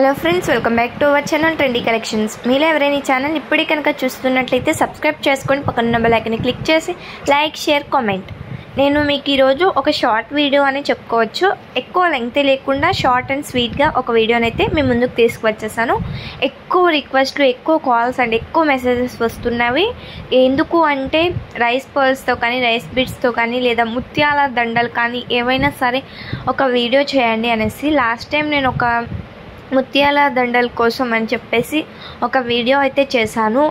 Hello friends, welcome back to our channel trendy collections. మీలో ఎవరైనా ఈ ఛానల్ ఇప్పుడే కనుక చూస్తున్నట్లయితే సబ్స్క్రైబ్ చేసుకొని పక్కన బెల్ ఐకాన్ని క్లిక్ చేసి లైక్, షేర్, కామెంట్. నేను మీకు ఈరోజు ఒక షార్ట్ వీడియో అని చెప్పుకోవచ్చు. ఎక్కువ లెంగ్త్ లేకుండా షార్ట్ అండ్ స్వీట్గా ఒక వీడియోని అయితే మీ ముందుకు తీసుకువచ్చేసాను. ఎక్కువ రిక్వెస్ట్లు, ఎక్కువ కాల్స్ అండ్ ఎక్కువ మెసేజెస్ వస్తున్నవి. ఎందుకు అంటే రైస్ పర్ల్స్తో కానీ, రైస్ బీడ్స్తో కానీ, లేదా ముత్యాల దండలు కానీ ఏవైనా సరే ఒక వీడియో చేయండి అనేసి. లాస్ట్ టైం నేను ఒక ముత్యాల దండల కోసం అని చెప్పేసి ఒక వీడియో అయితే చేశాను.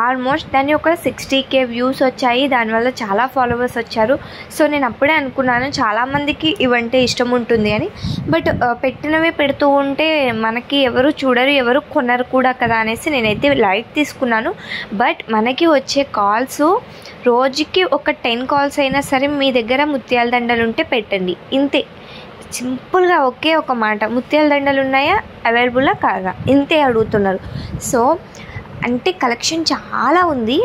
ఆల్మోస్ట్ దాన్ని ఒక 60K వ్యూస్ వచ్చాయి. దానివల్ల చాలా ఫాలోవర్స్ వచ్చారు. సో నేను అప్పుడే అనుకున్నాను చాలామందికి ఇవంటే ఇష్టం ఉంటుంది అని. బట్ పెట్టినవి పెడుతూ ఉంటే మనకి ఎవరు చూడరు, ఎవరు కొనరు కూడా కదా అనేసి నేనైతే లైట్ తీసుకున్నాను. బట్ మనకి వచ్చే కాల్స్ రోజుకి ఒక 10 కాల్స్ అయినా సరే మీ దగ్గర ముత్యాల దండలు ఉంటే పెట్టండి, ఇంతే. సింపుల్గా ఒకే ఒక మాట, ముత్యాల దండలు ఉన్నాయా, అవైలబుల్లా కాదా, ఇంతే అడుగుతున్నారు. సో అంటే కలెక్షన్ చాలా ఉంది,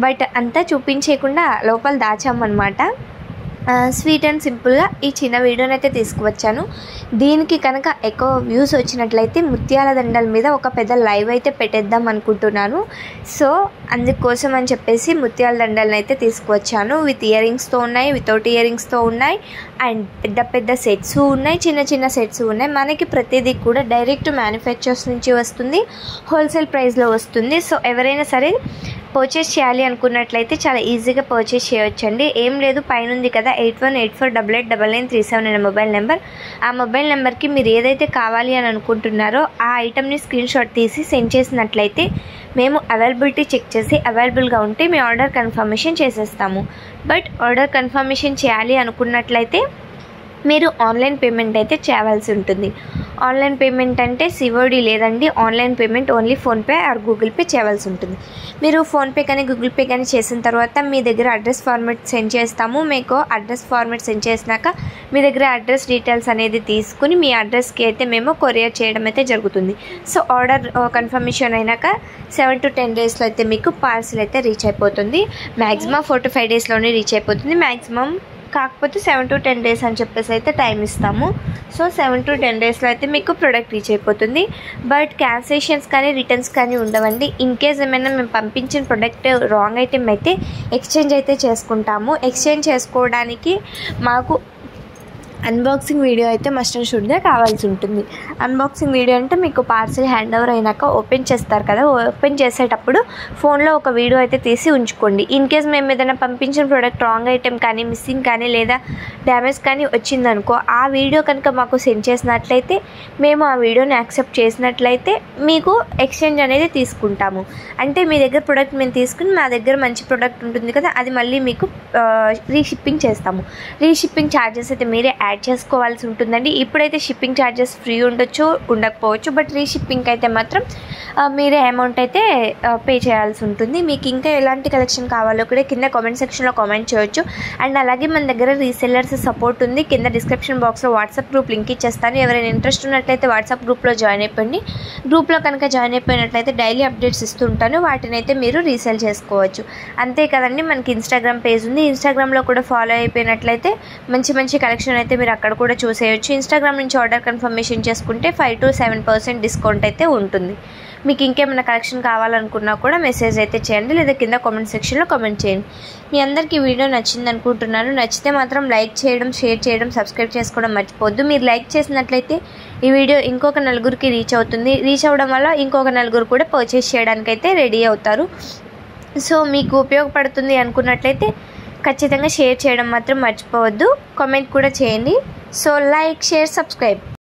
బట్ అంతా చూపించకుండా లోపల దాచామన్నమాట. స్వీట్ అండ్ సింపుల్గా ఈ చిన్న వీడియోని అయితే తీసుకువచ్చాను. దీనికి కనుక ఎక్కువ వ్యూస్ వచ్చినట్లయితే ముత్యాల దండల మీద ఒక పెద్ద లైవ్ అయితే పెట్టేద్దాం అనుకుంటున్నాను. సో అందుకోసం అని చెప్పేసి ముత్యాల దండలను అయితే తీసుకువచ్చాను. విత్ ఇయర్ రింగ్స్తో ఉన్నాయి, వితౌట్ ఇయర్ రింగ్స్తో ఉన్నాయి, అండ్ పెద్ద పెద్ద సెట్స్ ఉన్నాయి, చిన్న చిన్న సెట్స్ ఉన్నాయి. మనకి ప్రతిదీ కూడా డైరెక్ట్ మ్యానుఫ్యాక్చర్స్ నుంచి వస్తుంది, హోల్సేల్ ప్రైస్లో వస్తుంది. సో ఎవరైనా సరే పర్చేస్ చేయాలి అనుకున్నట్లయితే చాలా ఈజీగా పర్చేస్ చేయొచ్చండి. ఏం లేదు, పైన ఉంది కదా 8184889937 అనే మొబైల్ నెంబర్. ఆ మొబైల్ నెంబర్కి మీరు ఏదైతే కావాలి అని అనుకుంటున్నారో ఆ ఐటమ్ని స్క్రీన్ షాట్ తీసి సెండ్ చేసినట్లయితే మేము అవైలబిలిటీ చెక్ చేసి అవైలబుల్గా ఉంటే మీ ఆర్డర్ కన్ఫర్మేషన్ చేసేస్తాము. బట్ ఆర్డర్ కన్ఫర్మేషన్ చేయాలి అనుకున్నట్లయితే మీరు ఆన్లైన్ పేమెంట్ అయితే చేయవలసి ఉంటుంది. ఆన్లైన్ పేమెంట్ అంటే సిఓడి లేదండి, online payment only PhonePe are Google pay చేయవలసి ఉంటుంది. మీరు ఫోన్పే కానీ గూగుల్ పే కానీ చేసిన తర్వాత మీ దగ్గర అడ్రస్ ఫార్మాట్ సెండ్ చేస్తాము. మీకు అడ్రస్ ఫార్మాట్ సెండ్ చేసినాక మీ దగ్గర అడ్రస్ డీటెయిల్స్ అనేది తీసుకుని మీ అడ్రస్కి అయితే మేము కొరియర్ చేయడం అయితే జరుగుతుంది. సో ఆర్డర్ కన్ఫర్మేషన్ అయినాక 7 to 10 డేస్లో అయితే మీకు పార్సిల్ అయితే రీచ్ అయిపోతుంది. మ్యాక్సిమం 4 to 5 డేస్లోనే రీచ్ అయిపోతుంది. మ్యాక్సిమం కాకపోతే 7 to 10 డేస్ అని చెప్పేసి అయితే టైం ఇస్తాము. సో 7 to 10 డేస్లో అయితే మీకు ప్రోడక్ట్ రీచ్ అయిపోతుంది. బట్ క్యాన్సిలేషన్స్ కానీ రిటర్న్స్ కానీ ఉండవండి. ఇన్ కేస్ ఏమైనా మేము పంపించిన ప్రోడక్ట్ రాంగ్ ఐటెం అయితే ఎక్స్చేంజ్ అయితే చేసుకుంటాము. ఎక్స్చేంజ్ చేసుకోవడానికి మాకు అన్బాక్సింగ్ వీడియో అయితే మస్ట్ అండ్ షుడ్గా కావాల్సి ఉంటుంది. అన్బాక్సింగ్ వీడియో అంటే మీకు పార్సిల్ హ్యాండ్ ఓవర్ అయినాక ఓపెన్ చేస్తారు కదా, ఓపెన్ చేసేటప్పుడు ఫోన్లో ఒక వీడియో అయితే తీసి ఉంచుకోండి. ఇన్ కేస్ మేము ఏదైనా పంపించిన ప్రోడక్ట్ రాంగ్ ఐటెం కానీ, మిస్సింగ్ కానీ, లేదా డ్యామేజ్ కానీ వచ్చిందనుకో, ఆ వీడియో కనుక మాకు సెండ్ చేసినట్లయితే మేము ఆ వీడియోని యాక్సెప్ట్ చేసినట్లయితే మీకు ఎక్స్చేంజ్ అనేది తీసుకుంటాము. అంటే మీ దగ్గర ప్రోడక్ట్ మేము తీసుకుని మా దగ్గర మంచి ప్రోడక్ట్ ఉంటుంది కదా, అది మళ్ళీ మీకు రీషిప్పింగ్ చేస్తాము. రీషిప్పింగ్ ఛార్జెస్ అయితే మీరే యాడ్ చేసుకోవాల్సి ఉంటుందండి. ఇప్పుడైతే షిప్పింగ్ ఛార్జెస్ ఫ్రీ ఉండొచ్చు, ఉండకపోవచ్చు. బట్ రీషిప్పింగ్ అయితే మాత్రం మీరే అమౌంట్ అయితే పే చేయాల్సి ఉంటుంది. మీకు ఇంకా ఎలాంటి కలెక్షన్ కావాలో కూడా కింద కామెంట్ సెక్షన్లో కామెంట్ చేయొచ్చు. అండ్ అలాగే మన దగ్గర రీసెల్లర్స్ సపోర్ట్ ఉంది. కింద డిస్క్రిప్షన్ బాక్స్లో వాట్సాప్ గ్రూప్ లింక్ ఇచ్చేస్తాను. ఎవరైనా ఇంట్రెస్ట్ ఉన్నట్లయితే వాట్సాప్ గ్రూప్లో జాయిన్ అయిపోండి. గ్రూప్లో కనుక జాయిన్ అయిపోయినట్లయితే డైలీ అప్డేట్స్ ఇస్తుంటాను, వాటిని అయితే మీరు రీసేల్ చేసుకోవచ్చు. అంతే కదండి, మనకి ఇన్స్టాగ్రామ్ పేజ్ ఉంది. ఇన్స్టాగ్రామ్లో కూడా ఫాలో అయిపోయినట్లయితే మంచి మంచి కలెక్షన్ అయితే మీరు అక్కడ కూడా చూసేయచ్చు. ఇన్స్టాగ్రామ్ నుంచి ఆర్డర్ కన్ఫర్మేషన్ చేసుకుంటే 5 to 7% డిస్కౌంట్ అయితే ఉంటుంది. మీకు ఇంకేమైనా కలెక్షన్ కావాలనుకున్నా కూడా మెసేజ్ అయితే చేయండి, లేదా కింద కామెంట్ సెక్షన్లో కామెంట్ చేయండి. మీ అందరికీ వీడియో నచ్చింది అనుకుంటున్నాను. నచ్చితే మాత్రం లైక్ చేయడం, షేర్ చేయడం, సబ్స్క్రైబ్ చేసుకోవడం మర్చిపోద్దు. మీరు లైక్ చేసినట్లయితే ఈ వీడియో ఇంకొక నలుగురికి రీచ్ అవుతుంది. రీచ్ అవ్వడం వల్ల ఇంకొక నలుగురు కూడా పర్చేస్ చేయడానికి అయితే రెడీ అవుతారు. సో మీకు ఉపయోగపడుతుంది అనుకున్నట్లయితే ఖచ్చితంగా షేర్ చేయడం మాత్రం మర్చిపోవద్దు. కామెంట్ కూడా చేయండి. So like, share, subscribe.